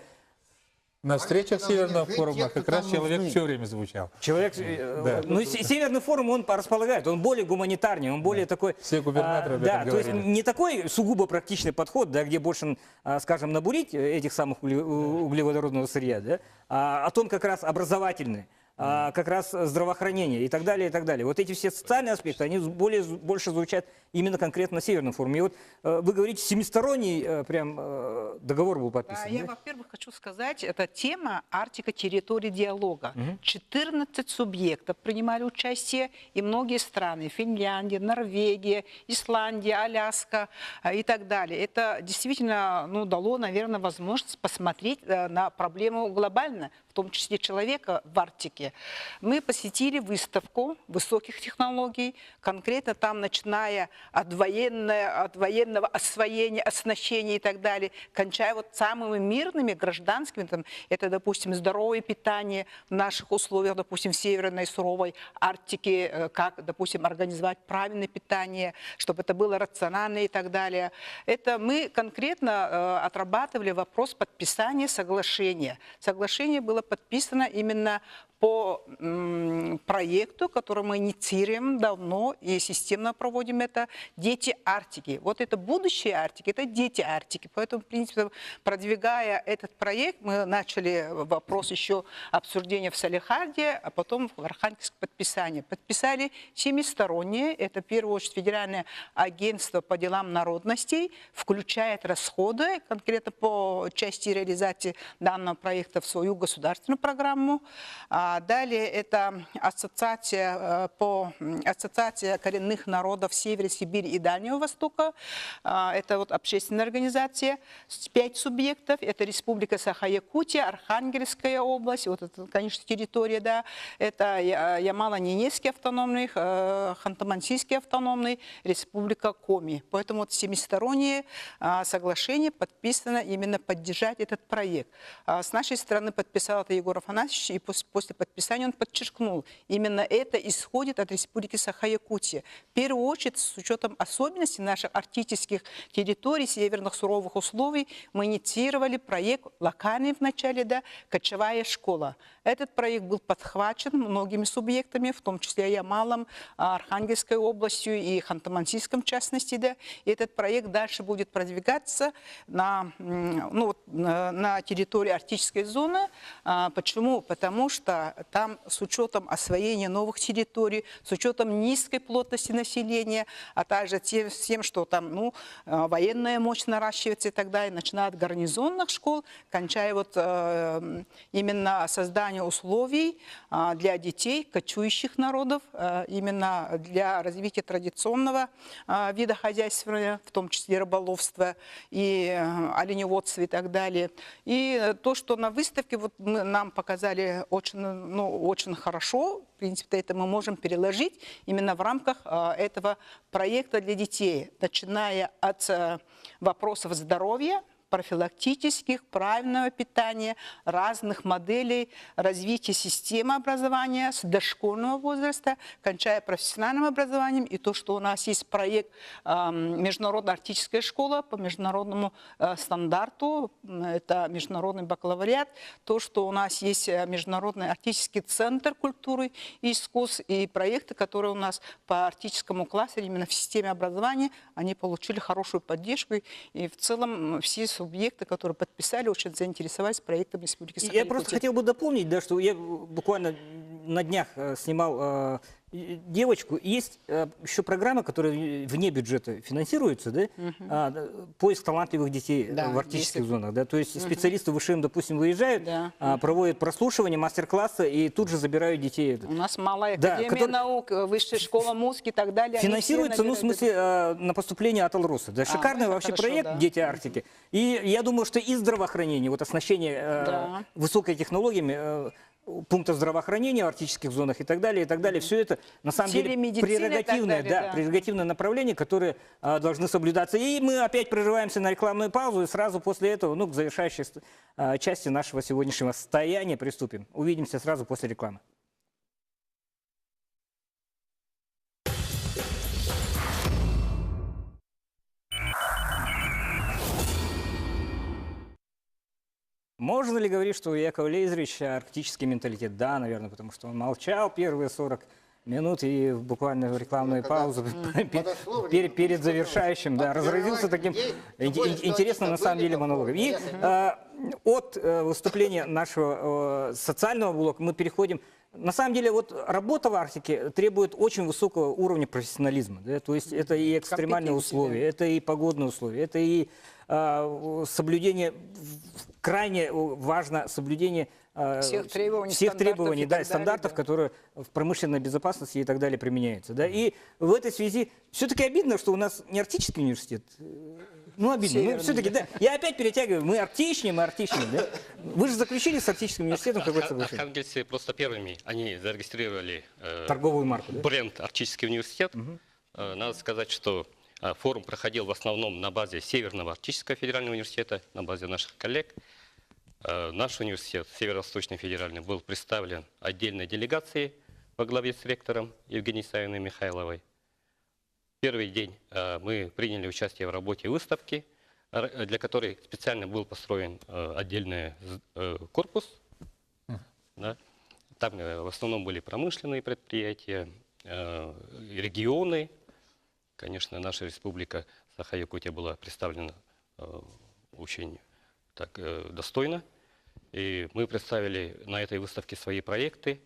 На встречах Арктика Северного должна форума жить, те, как кто раз там человек нужны. все время звучал. Человек, Да. ну, Северный форум, он располагает, он более гуманитарный, он более такой... Все губернаторы об да, этом то есть говорили. не такой сугубо практичный подход, да, где больше, скажем, набурить этих самых углеводородного сырья, да, а о том как раз образовательный, как раз здравоохранение и так далее, и так далее. Вот эти все социальные аспекты, они больше звучат именно конкретно на Северном форуме. И вот вы говорите, семисторонний прям договор был Да, подписан. я, да? во-первых, хочу сказать, это тема Арктика территории диалога. 14 субъектов принимали участие, и многие страны, Финляндия, Норвегия, Исландия, Аляска и так далее. Это действительно дало, наверное, возможность посмотреть на проблему глобально, в том числе человека в Арктике. Мы посетили выставку высоких технологий, конкретно там, начиная от военного освоения, оснащения и так далее, кончая вот самыми мирными, гражданскими, там, это, допустим, здоровое питание в наших условиях, допустим, в северной суровой Арктике, как, допустим, организовать правильное питание, чтобы это было рационально и так далее. Это мы конкретно отрабатывали вопрос подписания соглашения. Соглашение было подписано именно по проекту, который мы инициируем давно и системно проводим это, «Дети Арктики». Вот это будущее Арктики, это дети Арктики. Поэтому, в принципе, продвигая этот проект, мы начали вопрос еще обсуждения в Салехарде, а потом в Архангельске подписание. Подписали семистороннее, это в первую очередь Федеральное агентство по делам народностей, включает расходы конкретно по части реализации данного проекта в свою государственную программу. Далее это ассоциация коренных народов Севера, Сибири и Дальнего Востока. Это вот общественная организация. 5 субъектов. Это Республика Саха-Якутия, Архангельская область. Вот это, конечно, территория, да. Это Ямало-Ненецкий автономный, Ханты-Мансийский автономный, Республика Коми. Поэтому вот семистороннее соглашение подписано именно поддержать этот проект. С нашей стороны подписал это Егор Афанасьевич, и после подписания он подчеркнул, именно это исходит от Республики Саха-Якутия. В первую очередь, с учетом особенностей наших арктических территорий, северных суровых условий, мы инициировали проект локальный вначале, да, «Кочевая школа». Этот проект был подхвачен многими субъектами, в том числе Ямалом, Архангельской областью и Ханты-Мансийском в частности. Да. И этот проект дальше будет продвигаться на территории арктической зоны. Почему? Потому что там с учетом освоения новых территорий, с учетом низкой плотности населения, а также тем, что там военная мощь наращивается и так далее, начиная от гарнизонных школ, кончая вот именно созданием условий для детей, кочующих народов, именно для развития традиционного вида хозяйства, в том числе рыболовства и оленеводства и так далее. И то, что на выставке вот нам показали очень хорошо, в принципе, это мы можем переложить именно в рамках этого проекта для детей, начиная от вопросов здоровья, профилактических, правильного питания, разных моделей развития системы образования с дошкольного возраста, кончая профессиональным образованием. И то, что у нас есть проект Международная арктическая школа по международному стандарту, это международный бакалавриат, то, что у нас есть Международный арктический центр культуры и искусств, и проекты, которые у нас по арктическому кластеру, именно в системе образования, они получили хорошую поддержку. И в целом все субъекты, которые подписали, очень заинтересовались проектом Республики Саха-Якутия. Я просто хотел бы дополнить, да, что я буквально на днях снимал девочку. Есть еще программа, которая вне бюджета финансируется, да? Поиск талантливых детей в арктических зонах. Да? То есть специалисты ВШМ, допустим, выезжают, проводят прослушивание, мастер-классы и тут же забирают детей. У нас малая академия наук, высшая школа музыки и так далее. Финансируется, в смысле, на поступление от Алроса. Да? Шикарный вообще проект «Дети Арктики». И я думаю, что и здравоохранение, вот оснащение высокой технологиями, пунктов здравоохранения в арктических зонах и так далее, все это на самом деле прерогативное направление, которое должны соблюдаться. И мы опять прерываемся на рекламную паузу, и сразу после этого, к завершающей части нашего сегодняшнего состояния приступим. Увидимся сразу после рекламы. Можно ли говорить, что у Якова Лейзеревича арктический менталитет? Да, наверное, потому что он молчал первые 40 минут и буквально в рекламную паузу перед завершающим, да, разразился таким интересным на самом деле монологом. И от выступления нашего социального блока мы переходим. На самом деле, вот работа в Арктике требует очень высокого уровня профессионализма. Да? То есть это и экстремальные условия, это и погодные условия, это и соблюдение, крайне важно соблюдение всех требований, да, стандартов, которые в промышленной безопасности и так далее применяются. Да? И в этой связи все-таки обидно, что у нас не арктический университет. Ну, обидно. Ну, все-таки, да. Я опять перетягиваю. Мы арктичнее, да? Вы же заключили с арктическим университетом какое-то соглашение? Архангельцы просто первыми, они зарегистрировали торговую марку, да? Бренд «Арктический университет». Надо сказать, что форум проходил в основном на базе Северного Арктического федерального университета, на базе наших коллег. Наш университет, Северо-Восточный федеральный, был представлен отдельной делегацией во главе с ректором Евгенией Исаевной Михайловой. Первый день мы приняли участие в работе выставки, для которой специально был построен отдельный корпус. Да. Там в основном были промышленные предприятия, регионы. Конечно, наша республика Саха-Якутия была представлена очень так, достойно. И мы представили на этой выставке свои проекты.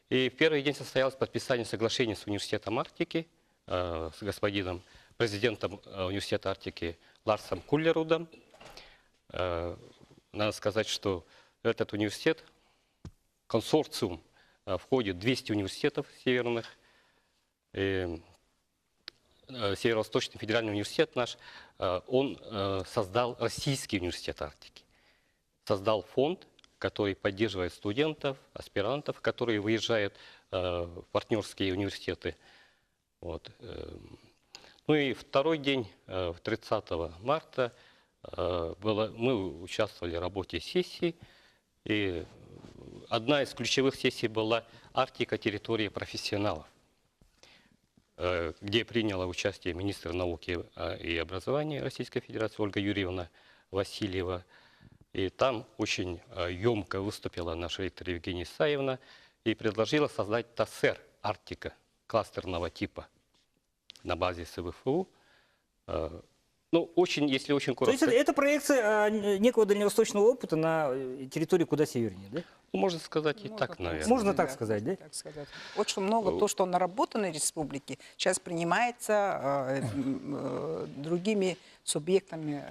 И в первый день состоялось подписание соглашения с Университетом Арктики, с господином президентом Университета Арктики Ларсом Куллерудом. Надо сказать, что этот университет, консорциум, входит 200 университетов северных. Северо-Восточный федеральный университет наш, он создал Российский университет Арктики. Создал фонд, который поддерживает студентов, аспирантов, которые выезжают в партнерские университеты. Вот. Ну и второй день, 30 марта, мы участвовали в работе сессии. И одна из ключевых сессий была «Арктика. Территория профессионалов», где приняла участие министр науки и образования Российской Федерации Ольга Юрьевна Васильева. И там очень емко выступила наша ректор Евгения Исаевна и предложила создать ТАСЭР «Арктика» кластерного типа на базе СВФУ. Ну, если очень коротко. То есть это проекция некого дальневосточного опыта на территории куда севернее, да? Ну, можно сказать и так, наверное. Можно так сказать, да? Так сказать. Очень много то, что наработано в республике, сейчас принимается другими субъектами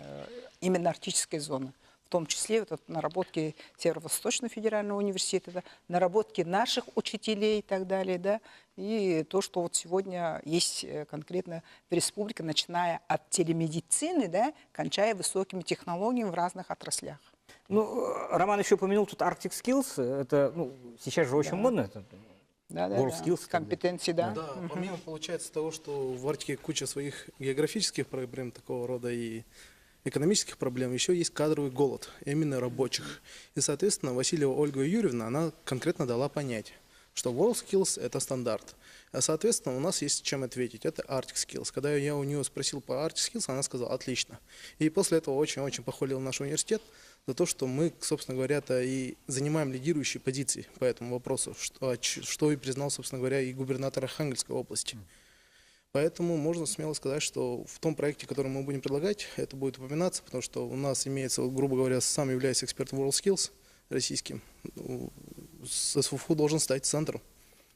именно арктической зоны. В том числе вот наработки Северо-Восточного федерального университета, наработки наших учителей и так далее, да, и то, что вот сегодня есть конкретно в республике, начиная от телемедицины, да, кончая высокими технологиями в разных отраслях. Ну, Роман еще упомянул тут Arctic Skills, это, ну, сейчас же очень модно, это World Skills. Компетенции, да. Да, помимо, получается, того, что в Арктике куча своих географических проблем такого рода и экономических проблем, еще есть кадровый голод, именно рабочих. И, соответственно, Васильева Ольга Юрьевна, она конкретно дала понять, что WorldSkills – это стандарт. А, соответственно, у нас есть чем ответить. Это Arctic Skills. Когда я у нее спросил по Arctic Skills, она сказала «отлично». И после этого очень-очень похвалил наш университет за то, что мы, собственно говоря-то, и занимаем лидирующие позиции по этому вопросу, что и признал, собственно говоря, и губернатор Архангельской области. Поэтому можно смело сказать, что в том проекте, который мы будем предлагать, это будет упоминаться, потому что у нас имеется, грубо говоря, сам являюсь экспертом WorldSkills российским, СФУ должен стать центром.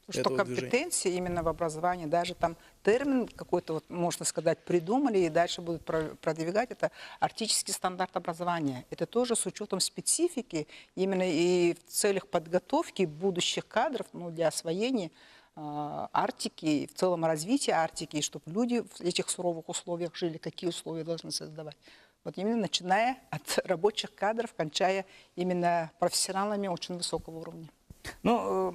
Что компетенции именно в образовании, даже там термин какой-то, вот, можно сказать, придумали и дальше будут продвигать, это арктический стандарт образования. Это тоже с учетом специфики, именно и в целях подготовки будущих кадров, ну, для освоения Арктики, в целом развития Арктики, и чтобы люди в этих суровых условиях жили, какие условия должны создавать. Вот именно начиная от рабочих кадров, кончая именно профессионалами очень высокого уровня. Ну,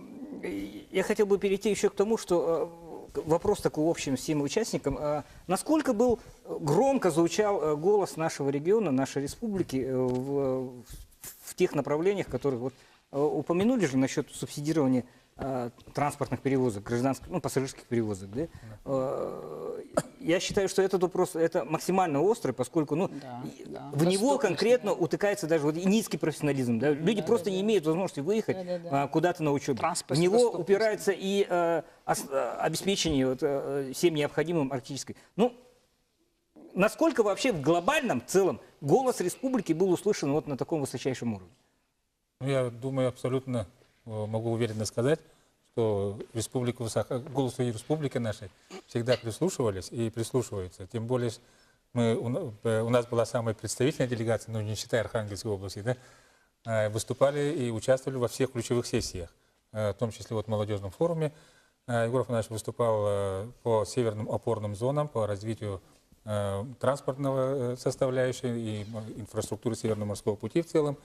я хотел бы перейти еще к тому, что вопрос такой общим всем участникам. Насколько громко звучал голос нашего региона, нашей республики в тех направлениях, которые вот упомянули же насчет субсидирования транспортных перевозок, гражданских, ну, пассажирских перевозок, да? Я считаю, что этот вопрос это максимально острый, поскольку ну, в него конкретно утыкается даже вот и низкий профессионализм. Да? Люди просто не имеют возможности выехать куда-то на учебу. В него упирается и обеспечение вот, всем необходимым арктической. Ну, насколько вообще в глобальном целом голос республики был услышан вот на таком высочайшем уровне? Ну, я думаю, абсолютно могу уверенно сказать, что голосу республики нашей всегда прислушивались и прислушиваются. Тем более у нас была самая представительная делегация, ну не считая Архангельской области, да, выступали и участвовали во всех ключевых сессиях, в том числе вот в молодежном форуме. Егоров Иванович выступал по северным опорным зонам, по развитию транспортного составляющей и инфраструктуры Северного морского пути в целом.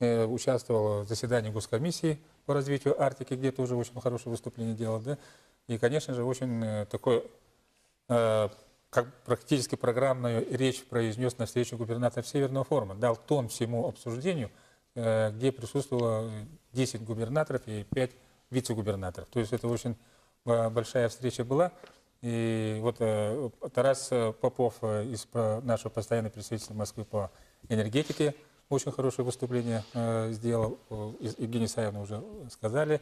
Участвовал в заседании Госкомиссии по развитию Арктики, где тоже очень хорошее выступление делал. Да? И, конечно же, очень такой, как практически программную речь произнес на встрече губернаторов Северного форума. Дал тон всему обсуждению, где присутствовало 10 губернаторов и 5 вице-губернаторов. То есть это очень большая встреча была. И вот Тарас Попов, из нашего постоянного представителя Москвы по энергетике, очень хорошее выступление сделал, Евгения Исаевна уже сказали.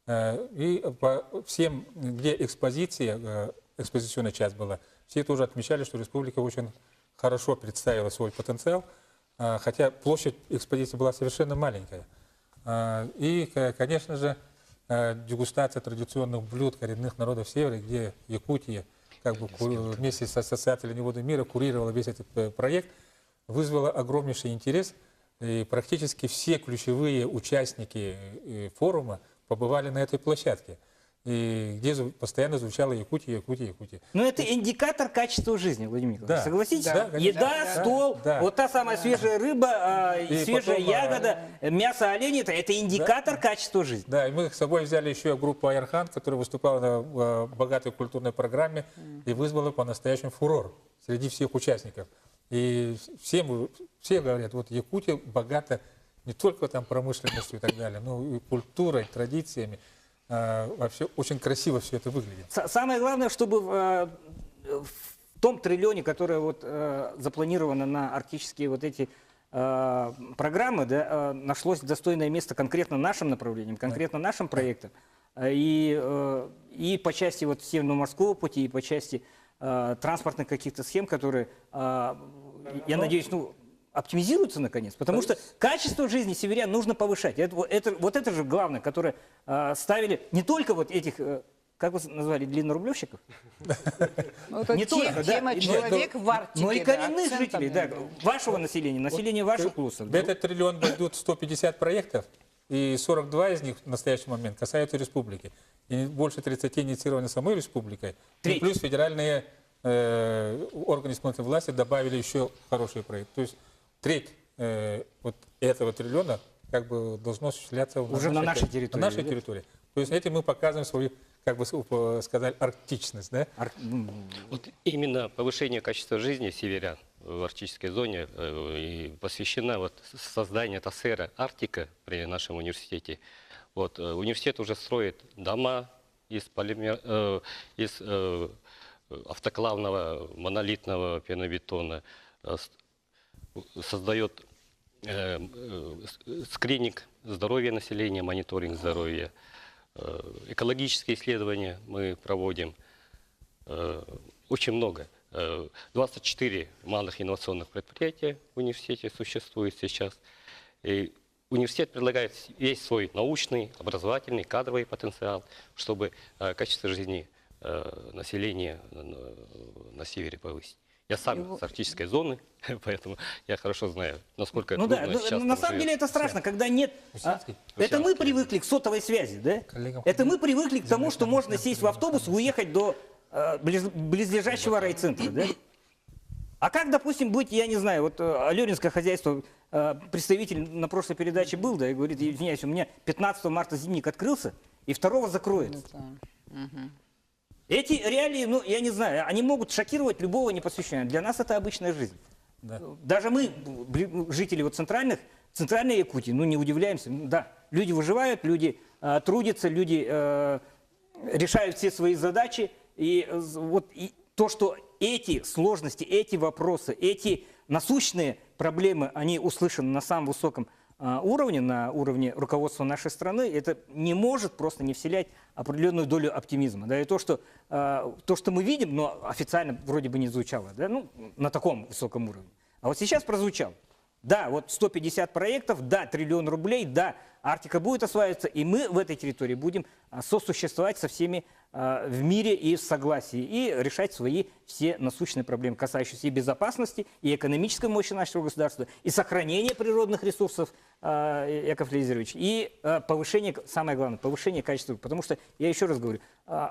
И по всем, где экспозиционная часть была, все тоже отмечали, что республика очень хорошо представила свой потенциал, хотя площадь экспозиции была совершенно маленькая. И, конечно же, дегустация традиционных блюд коренных народов Севера, где Якутия как бы вместе с Ассоциацией оленевода мира курировала весь этот проект, вызвало огромнейший интерес. И практически все ключевые участники форума побывали на этой площадке, и где постоянно звучало Якутия, Якутия, Якутия. Но это индикатор качества жизни, Владимир Николаевич. Да. Согласитесь? Да, Еда, стол, вот та самая свежая рыба, И свежая потом, ягода, мясо оленя, это индикатор качества жизни. Да, и мы с собой взяли еще группу Айархан, которая выступала на богатой культурной программе и вызвала по-настоящему фурор среди всех участников. И все говорят, вот Якутия богата не только там промышленностью и так далее, но и культурой, традициями. Вообще очень красиво все это выглядит. Самое главное, чтобы в том триллионе, которое вот запланировано на арктические вот эти программы, да, нашлось достойное место конкретно нашим направлениям, конкретно нашим проектам. И по части вот Северного морского пути, и по части транспортных каких-то схем, которые, я надеюсь, оптимизируются наконец. Потому что качество жизни северян нужно повышать. Вот это же главное, которое ставили не только вот этих, как вы назвали, длиннорублевщиков? Не только, тема человек в Арктике. Но и коренных жителей, да, вашего населения, населения ваших клуссов. В этот триллион войдут 150 проектов, и 42 из них в настоящий момент касаются республики. И больше 30 инициированы самой республикой. И плюс федеральные органы исполнительной власти добавили еще хороший проект. То есть треть вот этого триллиона как бы должно осуществляться уже на нашей территории. На нашей территории. То есть этим мы показываем свою, как бы сказали, арктичность. Да? Вот именно повышение качества жизни северян в арктической зоне и посвящена вот созданию ТАСЭРа «Арктика» при нашем университете. Вот, университет уже строит дома из автоклавного монолитного пенобетона, создает скрининг здоровья населения, мониторинг здоровья, экологические исследования мы проводим. Очень много. 24 малых инновационных предприятия в университете существует сейчас. И университет предлагает весь свой научный, образовательный, кадровый потенциал, чтобы качество жизни населения на севере повысить. Я сам с арктической зоны, поэтому я хорошо знаю, насколько трудно сейчас. На самом деле это страшно, когда нет... Это мы привыкли к сотовой связи, да? Это мы привыкли к тому, что можно сесть в автобус и уехать до близлежащего райцентра, да? А как, допустим, быть, я не знаю, вот Алёринское хозяйство, представитель на прошлой передаче был, да, и говорит, извиняюсь, у меня 15 марта зимник открылся, и 2 закроется. Эти реалии, ну, я не знаю, они могут шокировать любого непосвященного. Для нас это обычная жизнь. Да. Даже мы, жители вот центральной Якутии, ну, не удивляемся. Да, люди выживают, люди трудятся, люди решают все свои задачи. И вот то, что эти сложности, эти вопросы, эти насущные проблемы, они услышаны на самом высоком уровне, на уровне руководства нашей страны, это не может просто не вселять определенную долю оптимизма. Да, и то, что мы видим, но официально вроде бы не звучало, да, ну, на таком высоком уровне. А вот сейчас прозвучало. Да, вот 150 проектов, да, 1 триллион рублей, да, Арктика будет осваиваться, и мы в этой территории будем сосуществовать со всеми в мире и в согласии, и решать свои все насущные проблемы, касающиеся и безопасности, и экономической мощи нашего государства, и сохранения природных ресурсов, Яков Лизерович, и повышение, самое главное, повышение качества. Потому что, я еще раз говорю,